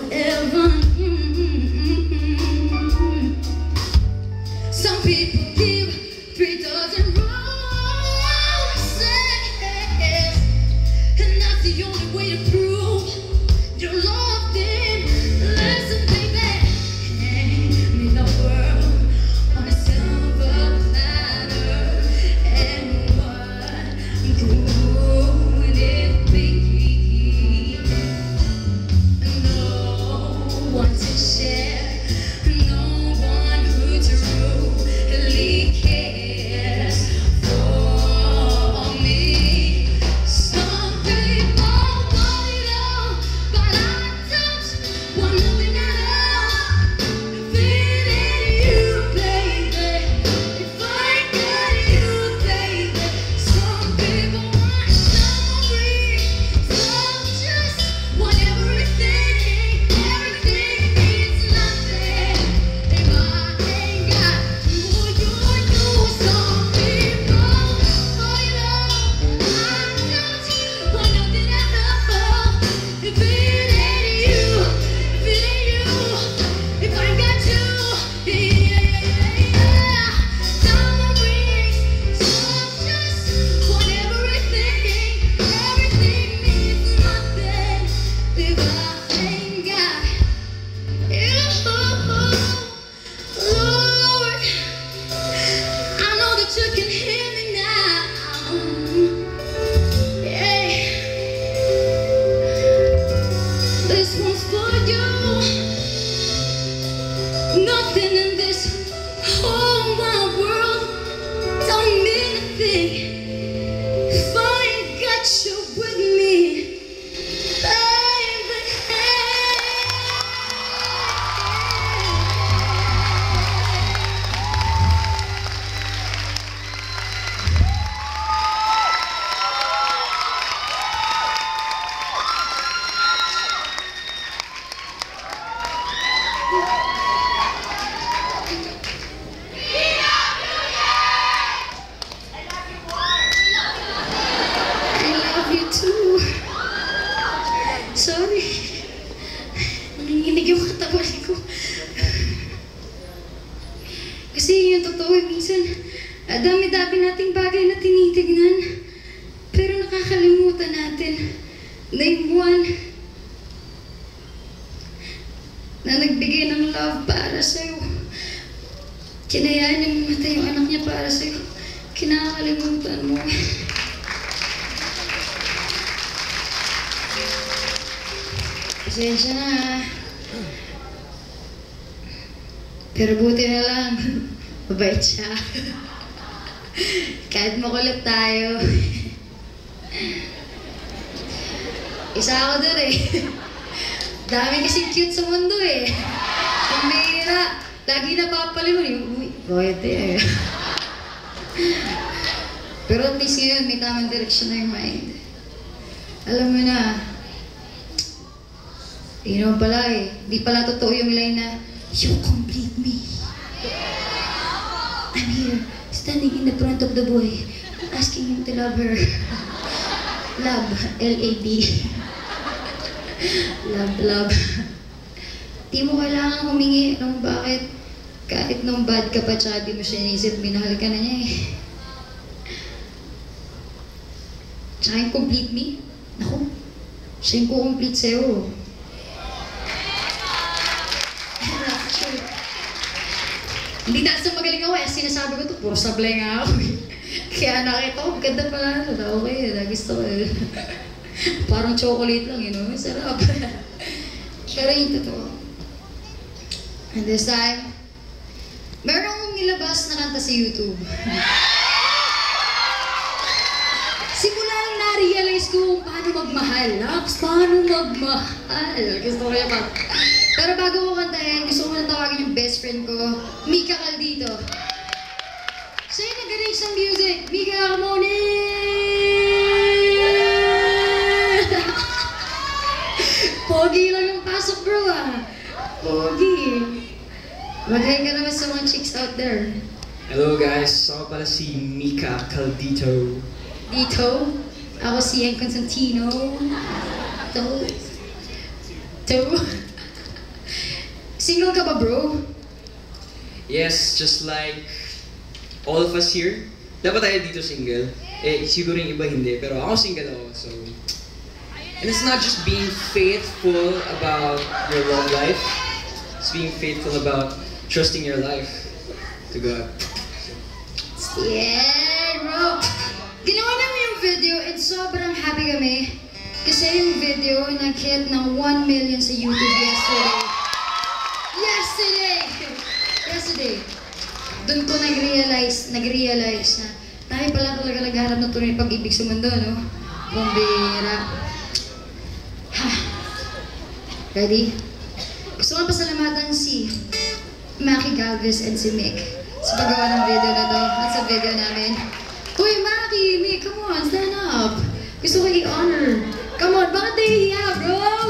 forever. Some people give 3 dozen roses, and that's the only way to prove you love them. Listen, baby, hand me the world on a silver platter, and what good would it be? No one to share, no one who truly cares for me. Some people want it all, but I don't want nothing at all. If it ain't you, baby, if I ain't got you, baby. Some people want memories, some just want everything. Everything means nothing if I ain't got you. Some people want it all, I don't want nothing at all. If it ain't you, if it ain't you, if I ain't got you, yeah. Diamond rings, some just want everything. Everything means nothing if I ain't got you. Lord, I know that you can hear me now. Yeah, this one's for you. Nothing in this whole wide world don't mean a thing if I ain't got you with me, baby. I love you too. Sorry. Nanginginig yung katawan ko. Kasi yung totoo, minsan, dami-dami nating bagay na tinitignan. Pero nakakalimutan natin na yung buwan na nagbigay ng love para sa'yo. Kinayaan niya mamatay yung anak niya para sa'yo. Kinakalimutan mo. Pasensya na, ha? Pero buti na lang, mabait siya. Kahit makulit tayo. Isa ako doon eh. Dami kasing cute sa mundo eh. Ang mahira, lagi napapalimon yung, uy, pwede eh. Pero at least ngayon, may tamang direksyon na yung mind. Alam mo na, yun pala eh, di pala totoo yung line na, you complete me. I'm here, standing in the front of the boy, asking him to love her. Love, L-A-B. Love. Di mo kailangan humingi ng bakit. Kahit nung bad ka pa, tsaka di mo siya inisip, minahal ka na niya eh. Tsaka yung complete me, naku, siya yung kukomplete sa'yo. Hindi dahil sa magaling ako eh, sinasabi ko ito, puro sablay nga ako eh. Kaya nakita ko, ganda pala ito, okay, nagusto ko eh. Parang chocolate lang, you know, sarap. Pero yung totoo. And this time, meron akong nilabas na kanta sa YouTube. Simula lang na-realize ko kung paano magmahal. Paano magmahal? Gusto ko niya pa. Pero bago ko kantahin, gusto ko na tawagin yung best friend ko, Mika Caldito. Siya yung nag-arrange ng music. Mika, come on in! Pogi lang yung pasok, bro ah. Pogi. Mag-hi ka naman sa mga chicks out there. Hello guys, ako pala si Mika Caldito. Dito, ako si Ian Constantino. To. Single ka ba, bro? Yes, just like all of us here. Dapat tayo dito single. Eh, siguro yung iba hindi, pero ako single ako, so... And it's not just being faithful about your love life. It's being faithful about trusting your life to God. Yeah, bro! Ginawa namin yung video and sobrang happy kami. Kasi yung video nag-hit ng 1 million sa YouTube yesterday. Doon ko nag-realize na tayo pala talaga naghahanap ng tunay pag-ibig sa mundo, no? Bumbira. Ha. Ready? Gusto ko pasalamatan si Maki Galvez and si Mick sa paggawa ng video na to at sa video namin. Uy, Maki, Mick, come on, stand up. Gusto ko i-honor. Come on, bakit nahihiya, bro?